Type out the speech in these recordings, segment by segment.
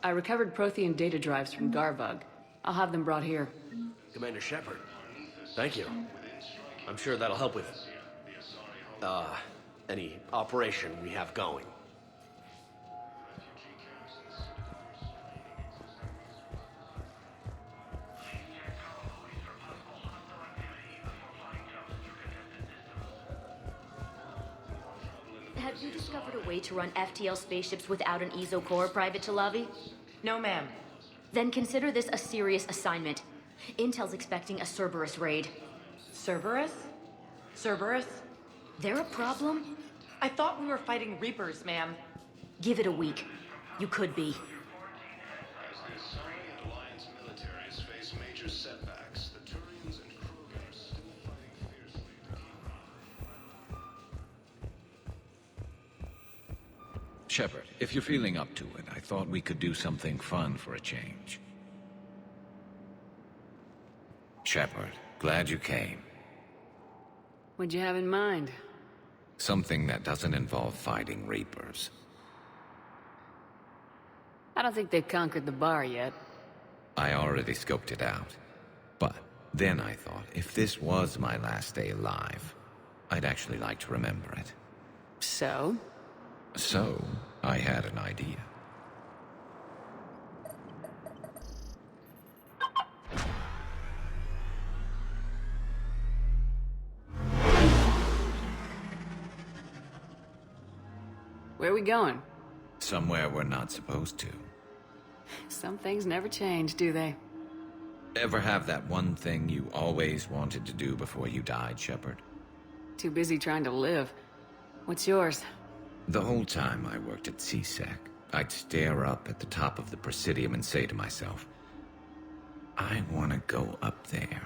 I recovered Prothean data drives from Garvug. I'll have them brought here. Commander Shepard, thank you. I'm sure that'll help with, any operation we have going. Have you discovered a way to run FTL spaceships without an EZO core, Private Talavi? No, ma'am. Then consider this a serious assignment. Intel's expecting a Cerberus raid. Cerberus? Cerberus? They're a problem? I thought we were fighting Reapers, ma'am. Give it a week. You could be. As the Asari and Alliance militaries face major setbacks, the Turians and Krogan are still fighting fiercely to keep up. Shepard, if you're feeling up to it, I thought we could do something fun for a change. Shepard, glad you came. What'd you have in mind? Something that doesn't involve fighting Reapers. I don't think they've conquered the bar yet. I already scoped it out. But then I thought, if this was my last day alive, I'd actually like to remember it. So? So, I had an idea. Where are we going? Somewhere we're not supposed to. Some things never change, do they? Ever have that one thing you always wanted to do before you died, Shepard? Too busy trying to live. What's yours? The whole time I worked at CSEC, I'd stare up at the top of the Presidium and say to myself, I want to go up there.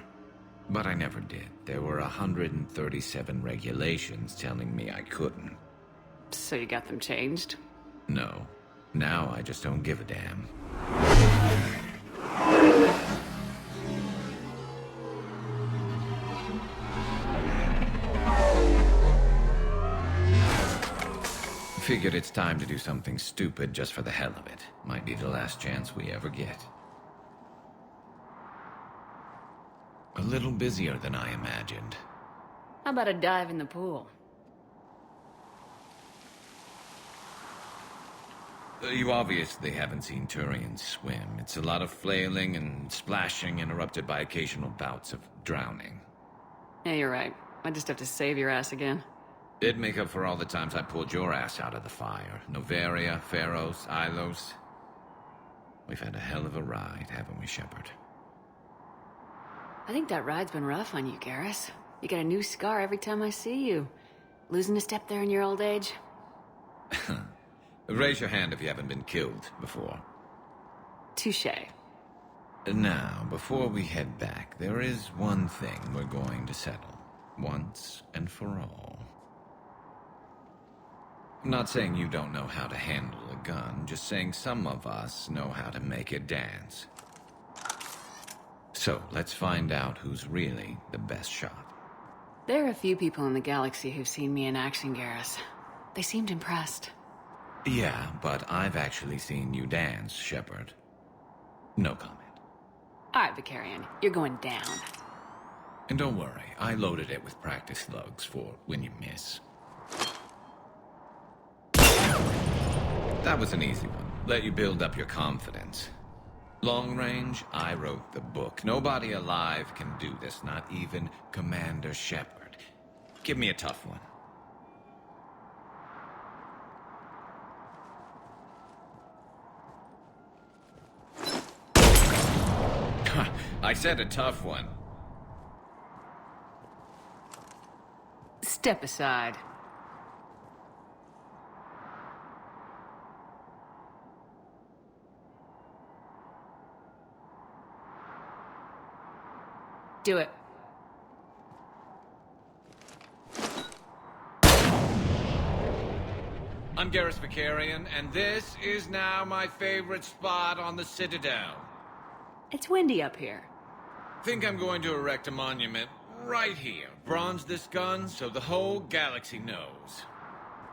But I never did. There were 137 regulations telling me I couldn't. So you got them changed? No. Now I just don't give a damn. Figured it's time to do something stupid just for the hell of it. Might be the last chance we ever get. A little busier than I imagined. How about a dive in the pool? You obviously haven't seen Turians swim. It's a lot of flailing and splashing, interrupted by occasional bouts of drowning. Yeah, you're right. I just have to save your ass again. It'd make up for all the times I pulled your ass out of the fire. Noveria, Pharos, Ilos. We've had a hell of a ride, haven't we, Shepard? I think that ride's been rough on you, Garrus. You get a new scar every time I see you. Losing a step there in your old age? Raise your hand if you haven't been killed before. Touché. Now, before we head back, there is one thing we're going to settle. Once and for all. I'm not saying you don't know how to handle a gun, just saying some of us know how to make it dance. So, let's find out who's really the best shot. There are a few people in the galaxy who've seen me in action, Garrus. They seemed impressed. Yeah, but I've actually seen you dance, Shepard. No comment. All right, Vicarian, you're going down. And don't worry, I loaded it with practice slugs for when you miss. That was an easy one. Let you build up your confidence. Long range, I wrote the book. Nobody alive can do this, not even Commander Shepard. Give me a tough one. I said a tough one. Step aside. Do it. I'm Garrus Vicarian, and this is now my favorite spot on the Citadel. It's windy up here. Think I'm going to erect a monument right here. Bronze this gun so the whole galaxy knows.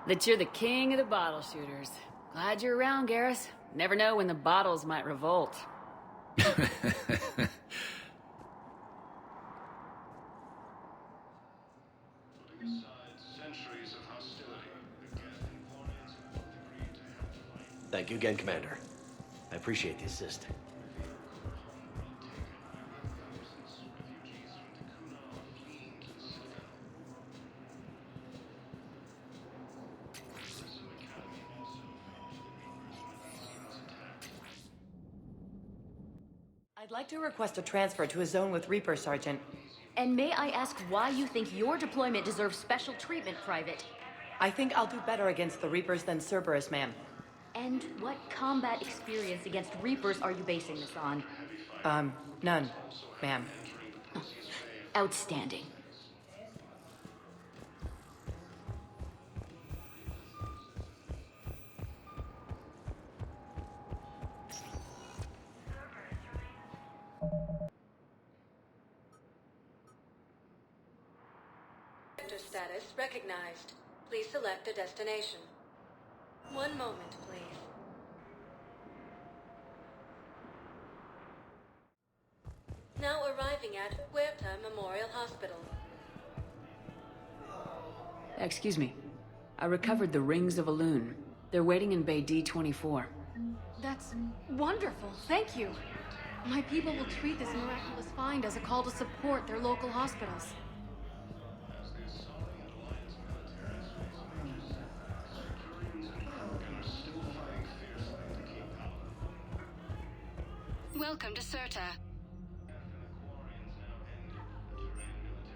That you're the king of the bottle shooters. Glad you're around, Garrus. Never know when the bottles might revolt. Thank you again, Commander. I appreciate the assist. I'd like to request a transfer to a zone with Reaper, Sergeant. And may I ask why you think your deployment deserves special treatment, Private? I think I'll do better against the Reapers than Cerberus, ma'am. And what combat experience against Reapers are you basing this on? None, ma'am. Outstanding. Sector status recognized. Please select a destination. One moment, please. Now arriving at Huerta Memorial Hospital. Excuse me. I recovered the rings of Elune. They're waiting in Bay D24. That's wonderful. Thank you. My people will treat this miraculous find as a call to support their local hospitals. Welcome to CERTA.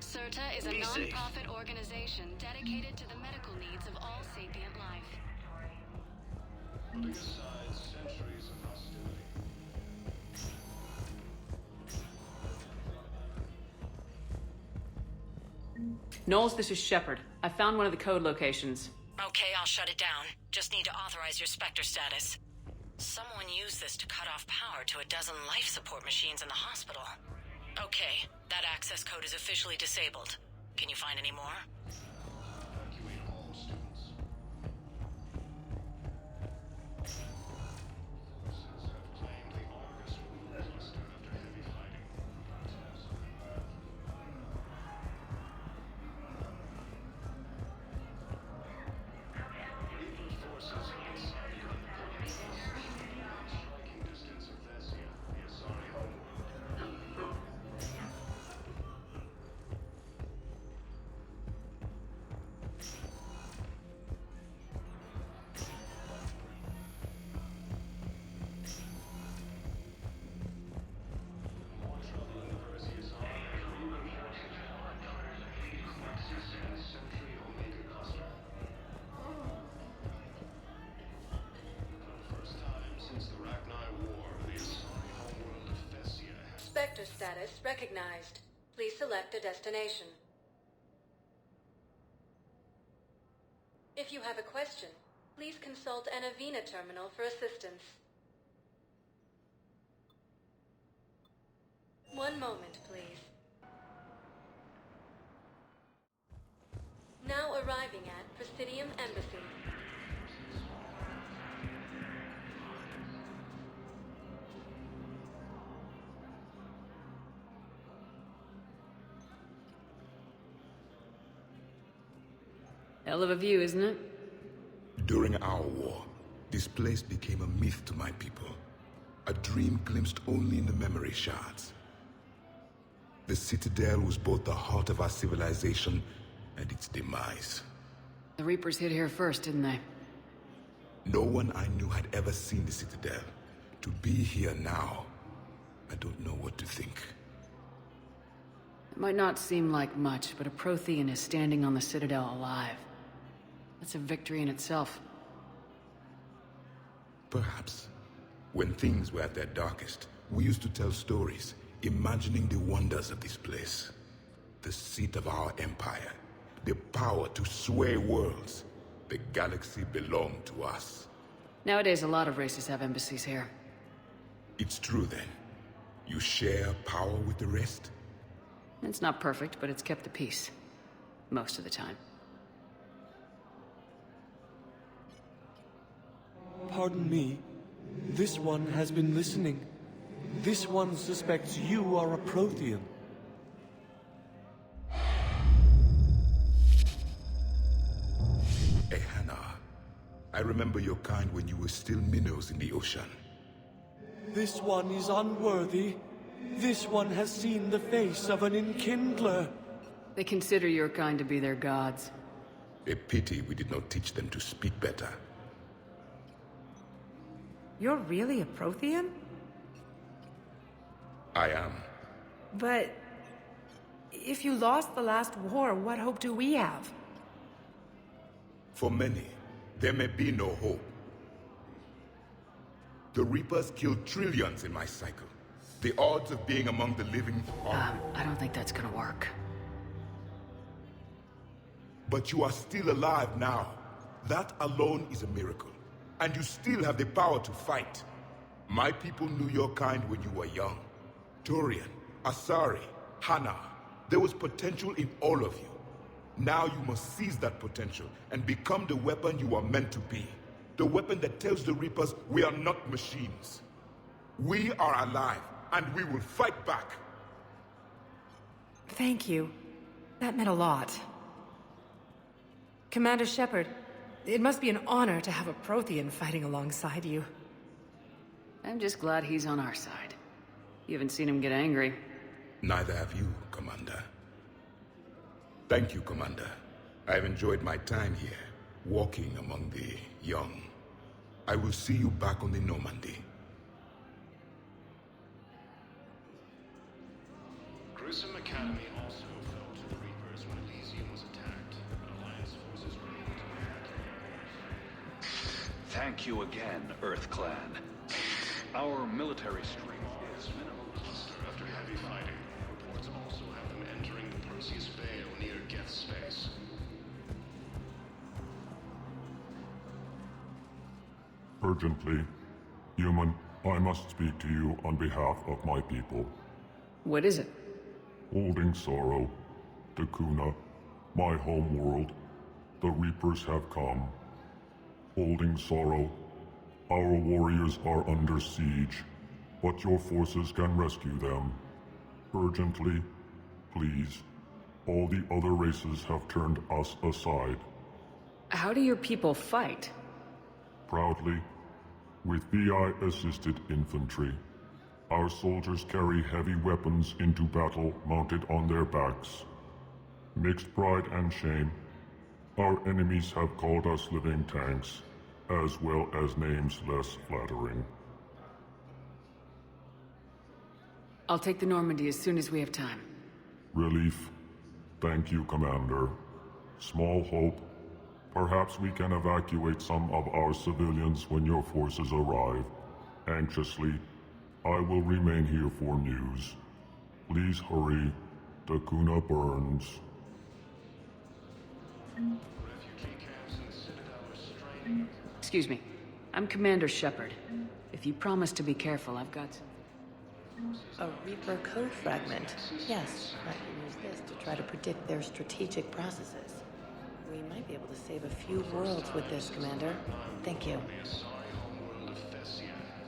CERTA is a non-profit organization dedicated to the medical needs of all sapient life. Knowles, this is Shepard. I found one of the code locations. Okay, I'll shut it down. Just need to authorize your Spectre status. Someone used this to cut off power to a dozen life support machines in the hospital. Okay, that access code is officially disabled. Can you find any more? Spectre status recognized. Please select a destination. If you have a question, please consult an Avena terminal for assistance. One moment, please. Now arriving at Presidium Embassy. Hell of a view, isn't it? During our war, this place became a myth to my people. A dream glimpsed only in the memory shards. The Citadel was both the heart of our civilization and its demise. The Reapers hit here first, didn't they? No one I knew had ever seen the Citadel. To be here now, I don't know what to think. It might not seem like much, but a Prothean is standing on the Citadel alive. That's a victory in itself. Perhaps. When things were at their darkest, we used to tell stories, imagining the wonders of this place. The seat of our empire. The power to sway worlds. The galaxy belonged to us. Nowadays, a lot of races have embassies here. It's true then. You share power with the rest? It's not perfect, but it's kept the peace. Most of the time. Pardon me, This one has been listening. This one suspects you are a Prothean. Hey, Hannah. I remember your kind when you were still minnows in the ocean. This one is unworthy. This one has seen the face of an enkindler. They consider your kind to be their gods. A pity we did not teach them to speak better. You're really a Prothean? I am. But if you lost the last war, what hope do we have? For many, there may be no hope. The Reapers killed trillions in my cycle. The odds of being among the living are... I don't think that's gonna work. But you are still alive now. That alone is a miracle. And you still have the power to fight. My people knew your kind when you were young. Turian, Asari, Hana. There was potential in all of you. Now you must seize that potential and become the weapon you are meant to be. The weapon that tells the Reapers we are not machines. We are alive, and we will fight back. Thank you. That meant a lot. Commander Shepard, it must be an honor to have a Prothean fighting alongside you. I'm just glad he's on our side. You haven't seen him get angry. Neither have you, Commander. Thank you, Commander. I've enjoyed my time here, walking among the young. I will see you back on the Normandy. Gruesome Academy also fell to the Reapers when Elysium was attacked, but Alliance forces were able to evacuate. Thank you again, Earth Clan. Our military strength is minimal. After heavy fighting, reports also have them entering the Perseus Vale near Geth's space. Urgently, human, I must speak to you on behalf of my people. What is it? Holding sorrow, Takuna, my home world, the Reapers have come. Holding sorrow, our warriors are under siege, but your forces can rescue them. Urgently, please. All the other races have turned us aside. How do your people fight? Proudly, with VI-assisted infantry. Our soldiers carry heavy weapons into battle mounted on their backs. Mixed pride and shame, our enemies have called us living tanks, as well as names less flattering. I'll take the Normandy as soon as we have time. Relief. Thank you, Commander. Small hope. Perhaps we can evacuate some of our civilians when your forces arrive. Anxiously, I will remain here for news. Please hurry. Takuna burns. Excuse me. I'm Commander Shepard. If you promise to be careful, I've got some... A Reaper code fragment. Yes, I can use this to try to predict their strategic processes. We might be able to save a few worlds with this, Commander. Thank you.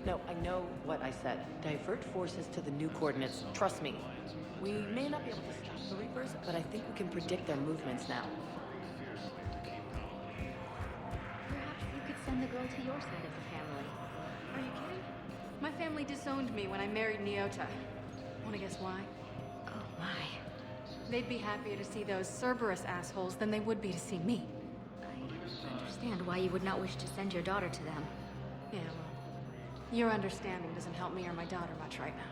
No, I know what I said. Divert forces to the new coordinates. Trust me. We may not be able to stop the Reapers, but I think we can predict their movements now. Perhaps you could send the girl to your side of the family. Are you kidding? My family disowned me when I married Nyota. Wanna guess why? Oh my. They'd be happier to see those Cerberus assholes than they would be to see me. I understand why you would not wish to send your daughter to them. Yeah, well, your understanding doesn't help me or my daughter much right now.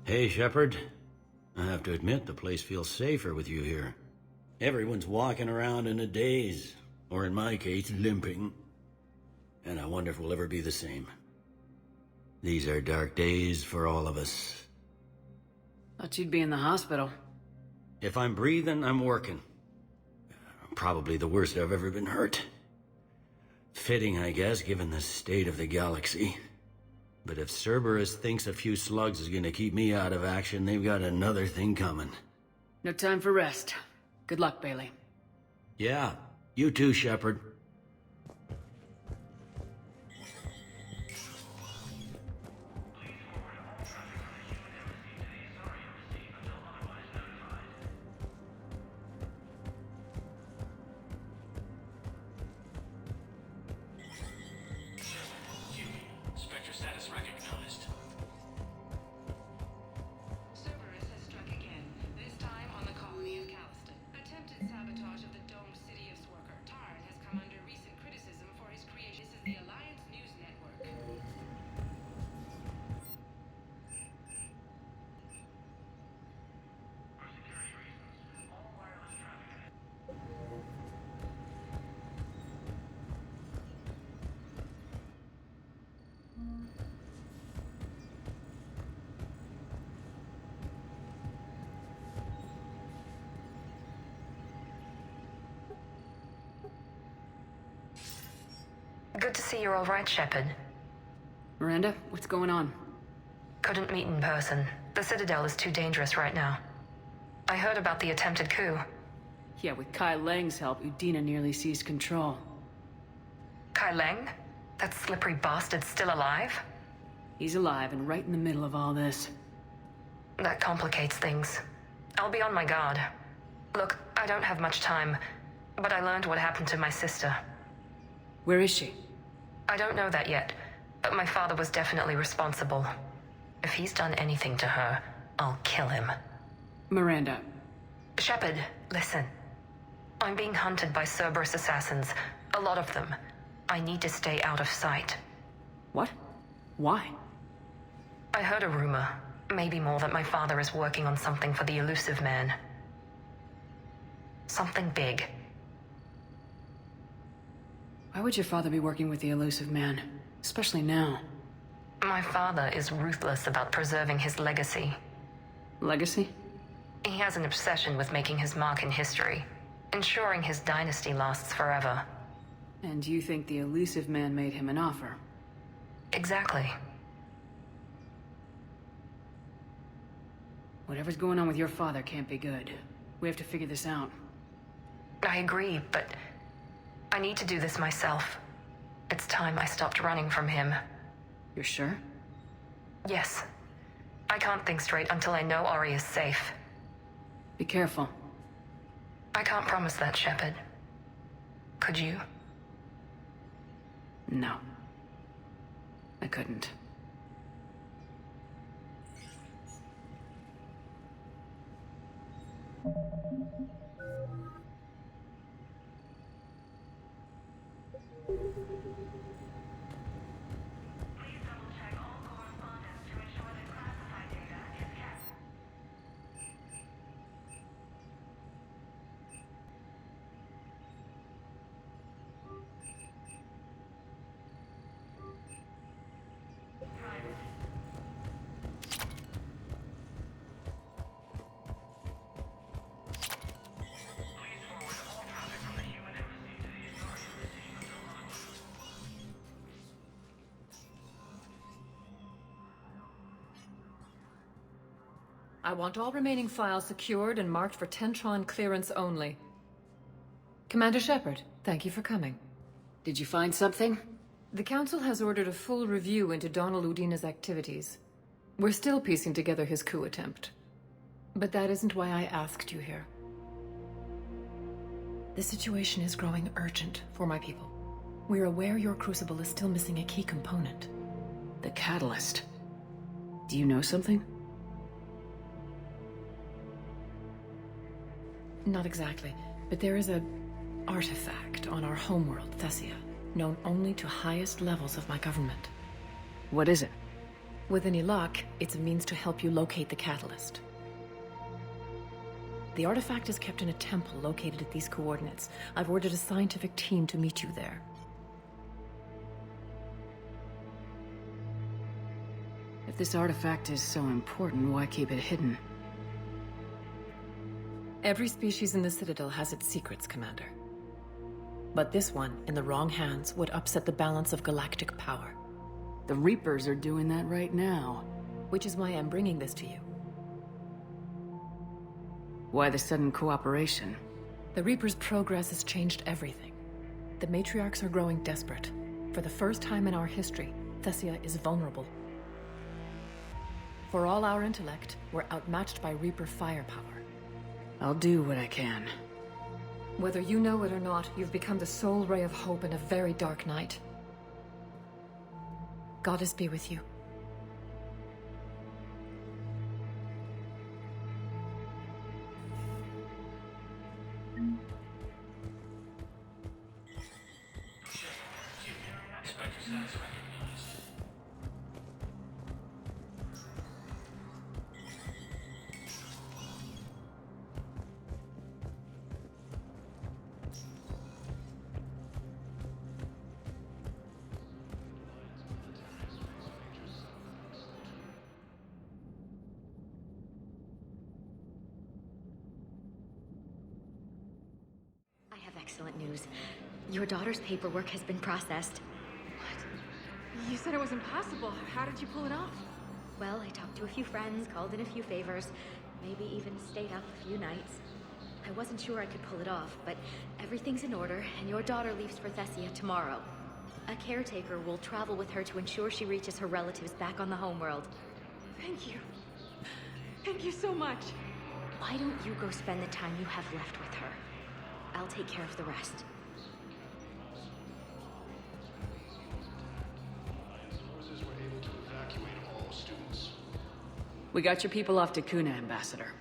Hey, Shepard. I have to admit, the place feels safer with you here. Everyone's walking around in a daze, or in my case, limping. And I wonder if we'll ever be the same. These are dark days for all of us. Thought you'd be in the hospital. If I'm breathing, I'm working. Probably the worst I've ever been hurt. Fitting, I guess, given the state of the galaxy. But if Cerberus thinks a few slugs is gonna keep me out of action, they've got another thing coming. No time for rest. Good luck, Bailey. Yeah, you too, Shepard. Spectre status recognized. Cerberus has struck again, this time on the colony of Calliston. Attempted sabotage of the domed Sidious worker. Tard has come under recent criticism for his creation. This is the Alliance News Network. Good to see you're all right, Shepard. Miranda, what's going on? Couldn't meet in person. The Citadel is too dangerous right now. I heard about the attempted coup. Yeah, with Kai Lang's help, Udina nearly seized control. Kai Lang? That slippery bastard's still alive? He's alive and right in the middle of all this. That complicates things. I'll be on my guard. Look, I don't have much time, but I learned what happened to my sister. Where is she? I don't know that yet, but my father was definitely responsible. If he's done anything to her, I'll kill him. Miranda. Shepard, listen. I'm being hunted by Cerberus assassins. A lot of them. I need to stay out of sight. What? Why? I heard a rumor, maybe more, that my father is working on something for the elusive man. Something big. Why would your father be working with the elusive man? Especially now. My father is ruthless about preserving his legacy. Legacy? He has an obsession with making his mark in history, ensuring his dynasty lasts forever. And you think the elusive man made him an offer? Exactly. Whatever's going on with your father can't be good. We have to figure this out. I agree, but I need to do this myself. It's time I stopped running from him. You're sure? Yes. I can't think straight until I know Ori is safe. Be careful. I can't promise that, Shepard. Could you? No. I couldn't. I want all remaining files secured and marked for Tentron clearance only. Commander Shepard, thank you for coming. Did you find something? The Council has ordered a full review into Donald Udina's activities. We're still piecing together his coup attempt. But that isn't why I asked you here. The situation is growing urgent for my people. We're aware your crucible is still missing a key component. The catalyst. Do you know something? Not exactly, but there is a artifact on our homeworld, Thessia, known only to highest levels of my government. What is it? With any luck, it's a means to help you locate the catalyst. The artifact is kept in a temple located at these coordinates. I've ordered a scientific team to meet you there. If this artifact is so important, why keep it hidden? Every species in the Citadel has its secrets, Commander. But this one, in the wrong hands, would upset the balance of galactic power. The Reapers are doing that right now. Which is why I'm bringing this to you. Why the sudden cooperation? The Reapers' progress has changed everything. The matriarchs are growing desperate. For the first time in our history, Thessia is vulnerable. For all our intellect, we're outmatched by Reaper firepower. I'll do what I can. Whether you know it or not, you've become the sole ray of hope in a very dark night. Goddess be with you. Excellent news. Your daughter's paperwork has been processed. What? You said it was impossible. How did you pull it off? Well, I talked to a few friends, called in a few favors, maybe even stayed up a few nights. I wasn't sure I could pull it off, but everything's in order, and your daughter leaves for Thessia tomorrow. A caretaker will travel with her to ensure she reaches her relatives back on the homeworld. Thank you. Thank you so much. Why don't you go spend the time you have left with her? I'll take care of the rest. Forces were able to evacuate all students. We got your people off to Kuna, Ambassador.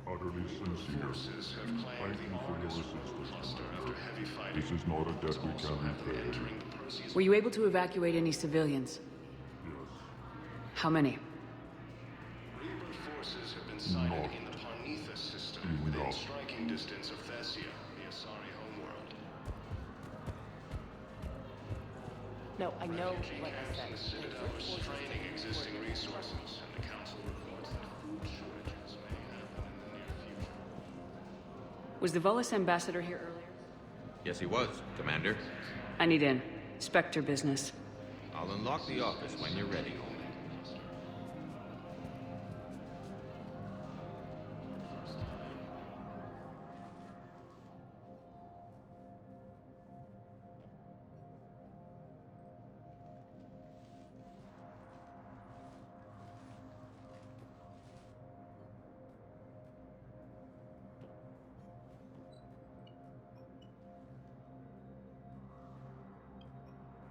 Utterly sincere. Forces have claimed Thank you the for your August assistance, cluster after Commander. heavy fighting. This is not a debt we can repay. Entering the Perseus. Were you able to evacuate any civilians? Yes. How many? Reaper forces have been sighted in the Parnitha system, within striking distance of Thessia, the Asari homeworld. No, I know, like I said. The Citadel are straining existing resources, and the Council reports that food shortages may happen in the near future. Was the Volus Ambassador here earlier? Yes, he was, Commander. I need in. Spectre business. I'll unlock the office when you're ready.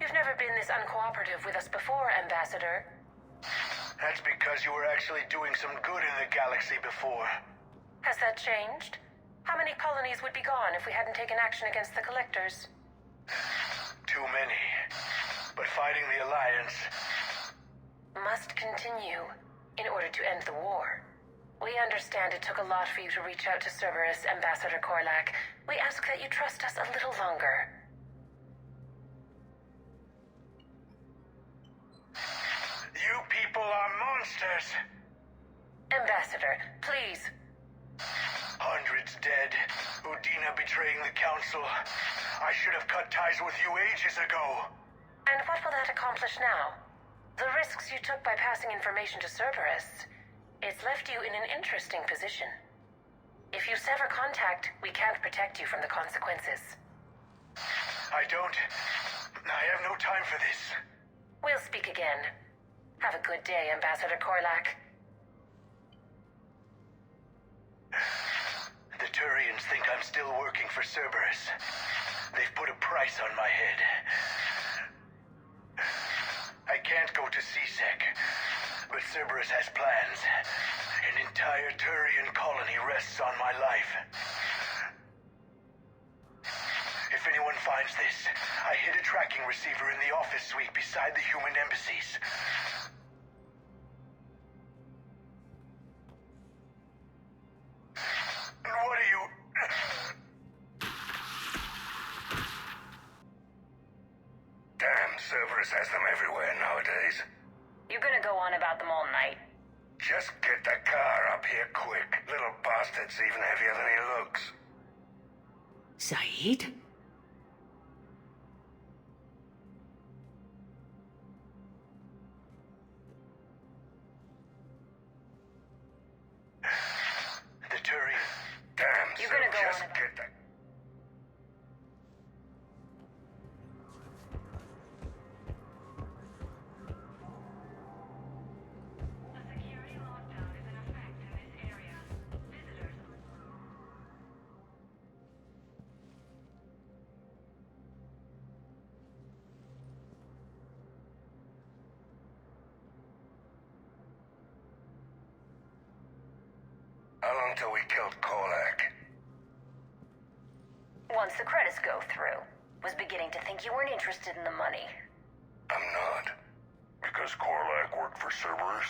You've never been this uncooperative with us before, Ambassador. That's because you were actually doing some good in the galaxy before. Has that changed? How many colonies would be gone if we hadn't taken action against the Collectors? Too many. But fighting the Alliance must continue in order to end the war. We understand it took a lot for you to reach out to Cerberus, Ambassador Korlak. We ask that you trust us a little longer. You people are monsters! Ambassador, please. Hundreds dead. Udina betraying the Council. I should have cut ties with you ages ago. And what will that accomplish now? The risks you took by passing information to Cerberus. It's left you in an interesting position. If you sever contact, we can't protect you from the consequences. I have no time for this. We'll speak again. Have a good day, Ambassador Korlak. The Turians think I'm still working for Cerberus. They've put a price on my head. I can't go to CSEC, but Cerberus has plans. An entire Turian colony rests on my life. If anyone finds this, I hid a tracking receiver in the office suite beside the human embassies. What are you... Damn, Cerberus has them everywhere nowadays. You gonna go on about them all night? Just get the car up here quick. Little bastard's even heavier than he looks. Saeed? until we killed Korlak. Once the credits go through, was beginning to think you weren't interested in the money. I'm not. Because Korlak worked for Cerberus?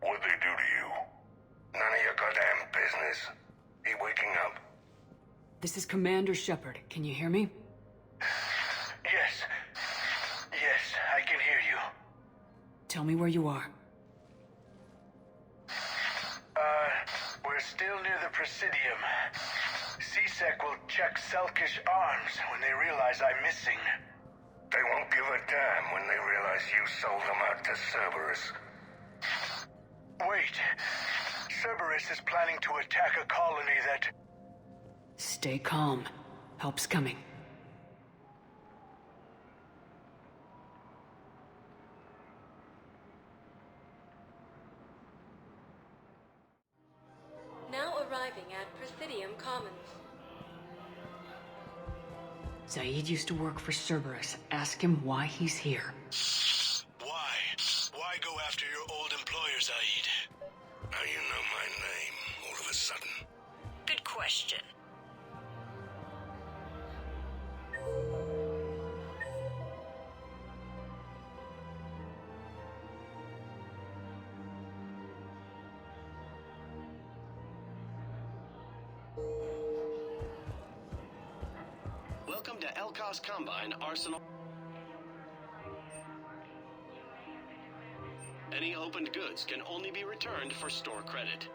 What'd they do to you? None of your goddamn business. He waking up? This is Commander Shepard. Can you hear me? Yes. Yes, I can hear you. Tell me where you are. We're still near the Presidium. CSEC will check Selkish arms when they realize I'm missing. They won't give a damn when they realize you sold them out to Cerberus. Wait. Cerberus is planning to attack a colony that... Stay calm. Help's coming. Now arriving at Presidium Commons. Zaid used to work for Cerberus. Ask him why he's here. Why? Why go after your old employer, Zaid? Now you know my name, all of a sudden. Good question. Welcome to Elkos Combine Arsenal. Any opened goods can only be returned for store credit.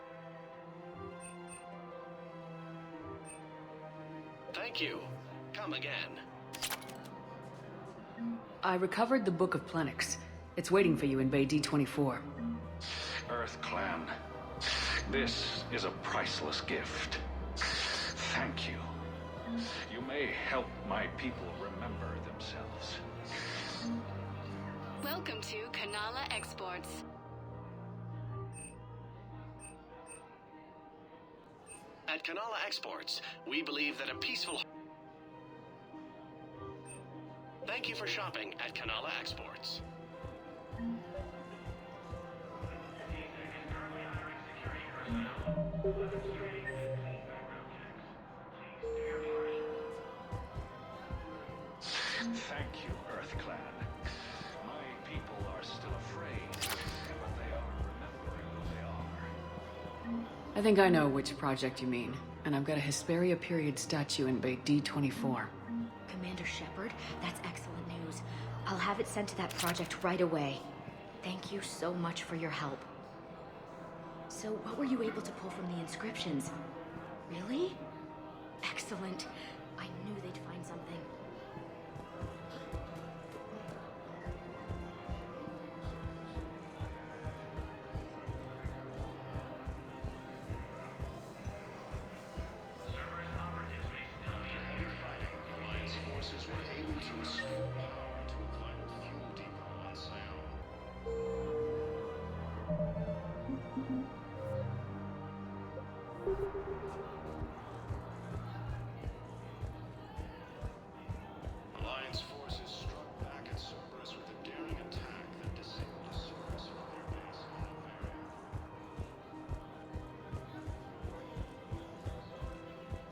Thank you. Come again. I recovered the Book of Plenix. It's waiting for you in Bay D24. Earth Clan, this is a priceless gift. Thank you. You may help my people remember themselves. Welcome to Kanala Exports. At Kanala Exports, we believe that a peaceful... Thank you for shopping at Kanala Exports. Thank you, Earth Clan. My people are still afraid, but they are remembering who they are. I think I know which project you mean, and I've got a Hesperia period statue in Bay D24. Commander Shepard, that's excellent news. I'll have it sent to that project right away. Thank you so much for your help. So, what were you able to pull from the inscriptions? Really? Excellent.